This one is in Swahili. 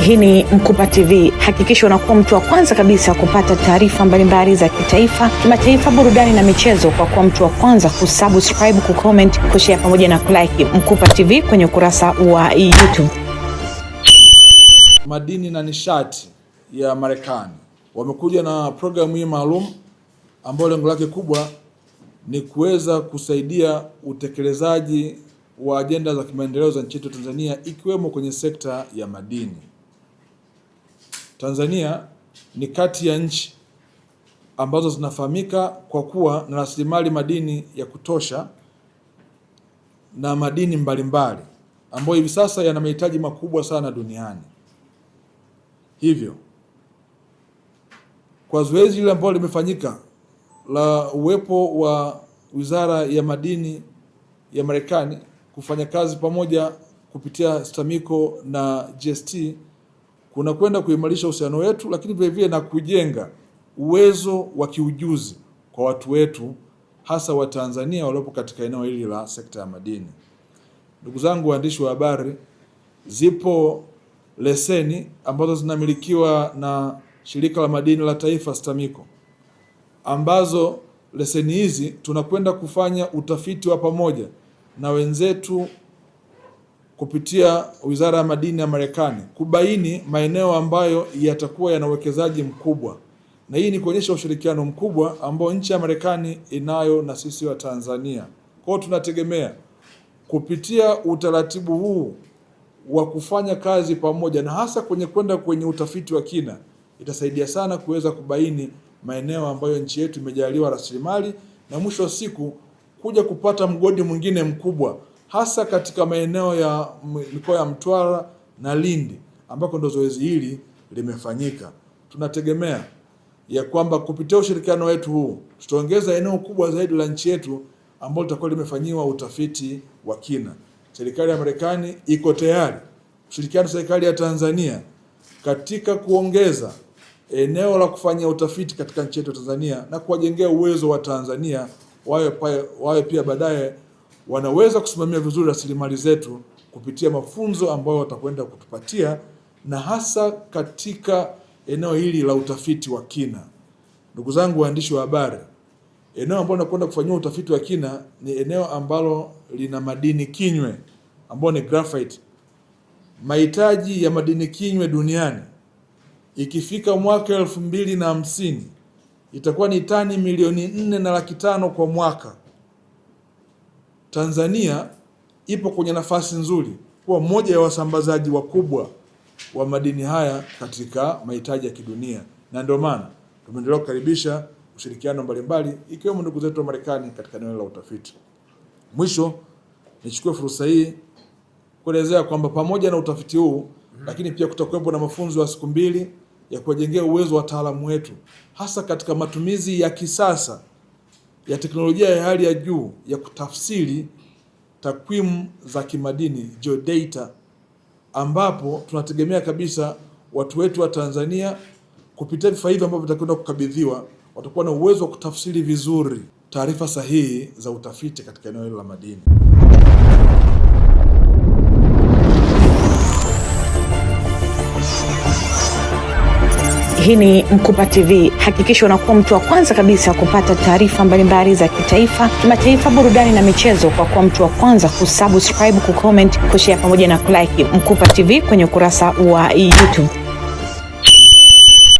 Hii ni Mkupa TV. Hakikisha unakuwa mtu wa kwanza kabisa kupata taarifa mbalimbali za kitaifa, kimataifa, burudani na michezo kwa kuwa mtu wa kwanza kusubscribe, kucomment, kushare pamoja na kulike Mkupa TV kwenye ukurasa wa YouTube. Madini na nishati ya Marekani wamekuja na programu hii maalum ambayo lengo lake kubwa ni kuweza kusaidia utekelezaji wa ajenda za kimaendeleo za nchi yetu Tanzania, ikiwemo kwenye sekta ya madini. Tanzania ni kati ya nchi ambazo zinafahamika kwa kuwa na rasilimali madini ya kutosha na madini mbalimbali ambayo hivi sasa yana mahitaji makubwa sana duniani. Hivyo kwa zoezi hili ambalo limefanyika la uwepo wa Wizara ya Madini ya Marekani kufanya kazi pamoja kupitia STAMICO na GST, kuna kwenda kuimarisha uhusiano wetu, lakini vile vile na kujenga uwezo wa kiujuzi kwa watu wetu, hasa wa Tanzania waliopo katika eneo hili la sekta ya madini. Ndugu zangu waandishi wa habari, zipo leseni ambazo zinamilikiwa na Shirika la Madini la Taifa STAMICO, ambazo leseni hizi tunakwenda kufanya utafiti wa pamoja na wenzetu kupitia Wizara ya Madini ya Marekani kubaini maeneo ambayo yatakuwa yana uwekezaji mkubwa, na hii ni kuonyesha ushirikiano mkubwa ambao nchi ya Marekani inayo na sisi wa Tanzania. Kwa hiyo tunategemea kupitia utaratibu huu wa kufanya kazi pamoja, na hasa kwenda kwenye utafiti wa kina, itasaidia sana kuweza kubaini maeneo ambayo nchi yetu imejaliwa rasilimali, na mwisho wa siku kuja kupata mgodi mwingine mkubwa, hasa katika maeneo ya mikoa ya Mtwara na Lindi ambako ndo zoezi hili limefanyika. Tunategemea ya kwamba kupitia ushirikiano wetu huu tutaongeza eneo kubwa zaidi la nchi yetu ambalo litakuwa limefanyiwa utafiti wa kina. Serikali ya Marekani iko tayari kushirikiana na serikali ya Tanzania katika kuongeza eneo la kufanya utafiti katika nchi yetu Tanzania na kuwajengea uwezo wa Tanzania wawe pia baadaye wanaweza kusimamia vizuri rasilimali zetu kupitia mafunzo ambayo watakwenda kutupatia, na hasa katika eneo hili la utafiti wa kina. Ndugu zangu waandishi wa habari, eneo ambalo nakwenda kufanyia utafiti wa kina ni eneo ambalo lina madini kinywe ambao ni graphite. Mahitaji ya madini kinywe duniani ikifika mwaka 2050 itakuwa ni tani milioni 4.5 kwa mwaka. Tanzania ipo kwenye nafasi nzuri kuwa mmoja ya wasambazaji wakubwa wa madini haya katika mahitaji ya kidunia, na ndio maana tumeendelea kukaribisha ushirikiano mbalimbali ikiwemo ndugu zetu wa Marekani katika eneo la utafiti. Mwisho, nichukue fursa hii kuelezea kwamba pamoja na utafiti huu, lakini pia kutakuwepo na mafunzo ya siku 2 ya kuwajengea uwezo wa wataalamu wetu, hasa katika matumizi ya kisasa ya teknolojia ya hali ya juu ya kutafsiri takwimu za kimadini, geodata, ambapo tunategemea kabisa watu wetu wa Tanzania kupitia vifaa hivi ambavyo vitakwenda kukabidhiwa watakuwa na uwezo wa kutafsiri vizuri taarifa sahihi za utafiti katika eneo hilo la madini. Hii ni Mkupa TV. Hakikisha unakuwa mtu wa kwanza kabisa kupata taarifa mbalimbali za kitaifa, kimataifa, burudani na michezo kwa kuwa mtu wa kwanza kusubscribe, kucomment, kushare pamoja na kulike Mkupa TV kwenye ukurasa wa YouTube.